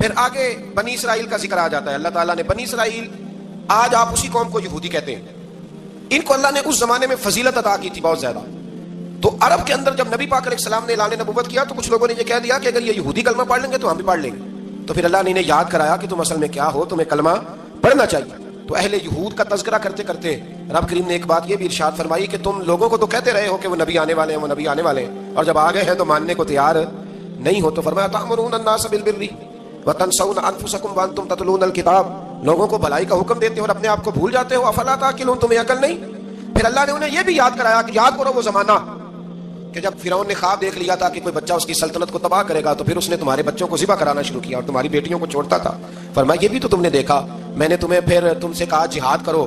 फिर आगे बनी इसराइल का जिक्र आ जाता है। अल्लाह ताला ने बनी इसराइल, आज आप उसी कौम को यहूदी कहते हैं, इनको अल्लाह ने उस जमाने में फजीलत अता की थी बहुत ज्यादा। तो अरब के अंदर जब नबी पाक अलैहिस्सलाम ने ऐलान नबुव्वत किया तो कुछ लोगों ने ये कह दिया कि अगर ये यहूदी कलमा पढ़ लेंगे तो हम भी पढ़ लेंगे। तो फिर अल्लाह ने इन्हें याद कराया कि तुम असल में क्या हो, तुम्हें कलमा पढ़ना चाहिए। तो अहले यहूद का तज़किरा करते करते रब करीम ने एक बात ये भी इरशाद फरमाई कि तुम लोगों को तो कहते रहे हो कि वो नबी आने वाले हैं, वो नबी आने वाले हैं, और जब आ गए हैं तो मानने को तैयार नहीं हो। तो फरमाया तामुरून अन्नास बिल बिर्रि व तनसौन अनफुसकुम व अंतुम ततलूनल किताब, लोगों को भलाई का हुक्म देते हो और अपने आप को भूल जाते हो। अफला ताकिलून, तुम्हें अकल नहीं। फिर अल्लाह ने उन्हें यह भी याद कराया कि याद करो वो जमाना कि जब फिरौन ने ख्वाब देख लिया था कि कोई बच्चा उसकी सल्तनत को तबाह करेगा, तो फिर उसने तुम्हारे बच्चों को ज़िबा कराना शुरू किया और तुम्हारी बेटियों को छोड़ता था। फरमाया ये भी तो तुमने देखा, मैंने तुम्हें फिर तुमसे कहा जिहाद करो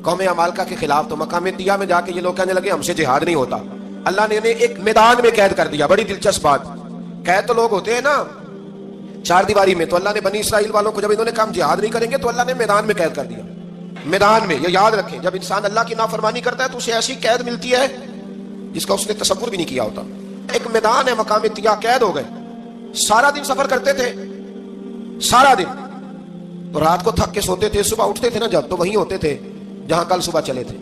कौम अमालका के खिलाफ, तो मकाम तिया में जाके ये लोग कहने लगे हमसे जिहाद नहीं होता। अल्लाह ने उन्हें एक मैदान में कैद कर दिया। बड़ी दिलचस्प बात, कैद तो लोग होते हैं ना चार दीवारी में, तो अल्लाह ने बनी इसराइल वालों को जब इन्होंने कहा जिहाद नहीं करेंगे तो अल्लाह ने मैदान में कैद कर दिया। मैदान में, ये याद रखें, जब इंसान अल्लाह की नाफरमानी करता है तो उसे ऐसी कैद मिलती है जिसका उसने तसव्वुर भी नहीं किया होता। एक मैदान है मकाम तिया, कैद हो गए, सारा दिन सफर करते थे, सारा दिन। तो रात को थक के सोते थे, सुबह उठते थे ना जब, तो वहीं होते थे जहां कल सुबह चले थे।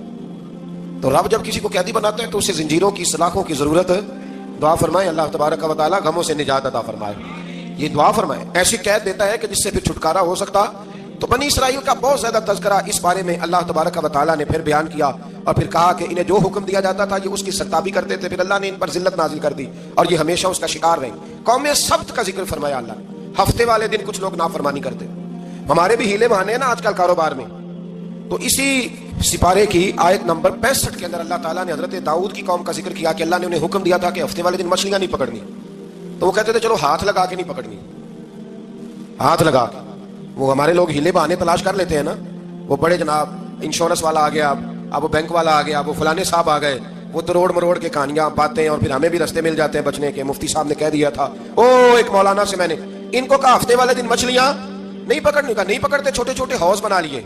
तो रब जब किसी को कैदी बनाते हैं तो उसे जिंजीरों की सलाखों की जरूरत है। दुआ फरमाए अल्लाह तबारक व तआला गमों से निजात अता फरमाए, ये दुआ फरमाए। ऐसी कैद देता है कि जिससे फिर छुटकारा हो सकता। तो बनी इसराइल का बहुत ज्यादा तज़किरा इस बारे में अल्लाह तबारक व तआला ने फिर बयान किया और फिर कहा कि इन्हें जो हुक्म दिया जाता था ये उसकी सरताबी करते थे। फिर अल्लाह ने इन पर जिल्लत नाजिल कर दी और ये हमेशा उसका शिकार रहे। कौम सब्त का जिक्र फरमाया अल्लाह ने। हफ्ते वाले दिन कुछ लोग नाफरमानी करते, हमारे भी हीले बहाने हैं ना आजकल कारोबार में। तो इसी सिपारे की आयत नंबर 65 के अंदर अल्लाह ताला ने हजरत दाऊद की कौम का जिक्र किया कि अल्लाह ने उन्हें हुक्म दिया था कि हफ्ते वाले दिन मछलियां नहीं पकड़नी। तो वो कहते थे चलो हाथ लगा के नहीं पकड़नी, हाथ लगा के। वो हमारे लोग हीले बहाने तलाश कर लेते हैं ना, वो बड़े जनाब इंश्योरेंस वाला आ गया, अब वो बैंक वाला आ गया, वो फलाने साहब आ गए, वो तरोड़ मरोड़ के कहानियां बातें, और फिर हमें भी रास्ते मिल जाते हैं बचने के। मुफ्ती साहब ने कह दिया था ओ एक मौलाना से, मैंने इनको कहा हफ्ते वाले दिन मछलियां नहीं पकड़ने का, नहीं पकड़ते, छोटे छोटे हौज बना लिए।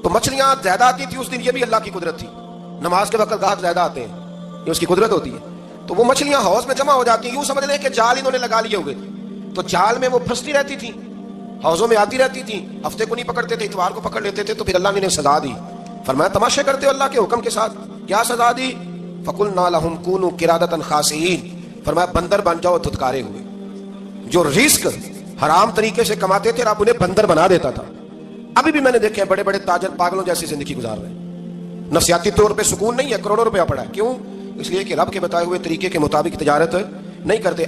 तो मछलियां ज्यादा आती थी उस दिन, ये भी अल्लाह की कुदरत थी। नमाज के वक्त गाहक ज्यादा आते हैं, ये उसकी कुदरत होती है। तो वो मछलियां हौज में जमा हो जाती हैं, यूं समझ लें कि जाल इन्होंने लगा लिए हुए थे, तो जाल में वो फंसती रहती थी, हौजों में आती रहती थी। हफ्ते को नहीं पकड़ते थे, इतवार को पकड़ लेते थे। तो फिर अल्लाह ने इन्हें सजा दी। फरमाया तमाशे करते हो अल्लाह के हुक्म के साथ। क्या सजा दी? फकुलना लहुम कूनू किरादतन खासिईन, फरमाया बंदर बन जाओ धुतकारे हुए। जो रिस्क हराम तरीके से कमाते थे रब उन्हें बंदर बना देता था। अभी भी मैंने देखे बड़े बड़े ताजर पागलों जैसी जिंदगी गुजार रहे हैं, नफसियाती तौर पे सुकून नहीं है, करोड़ों रुपया पड़ा है। क्यों? इसलिए कि रब के बताए हुए तरीके के मुताबिक तिजारत नहीं करते।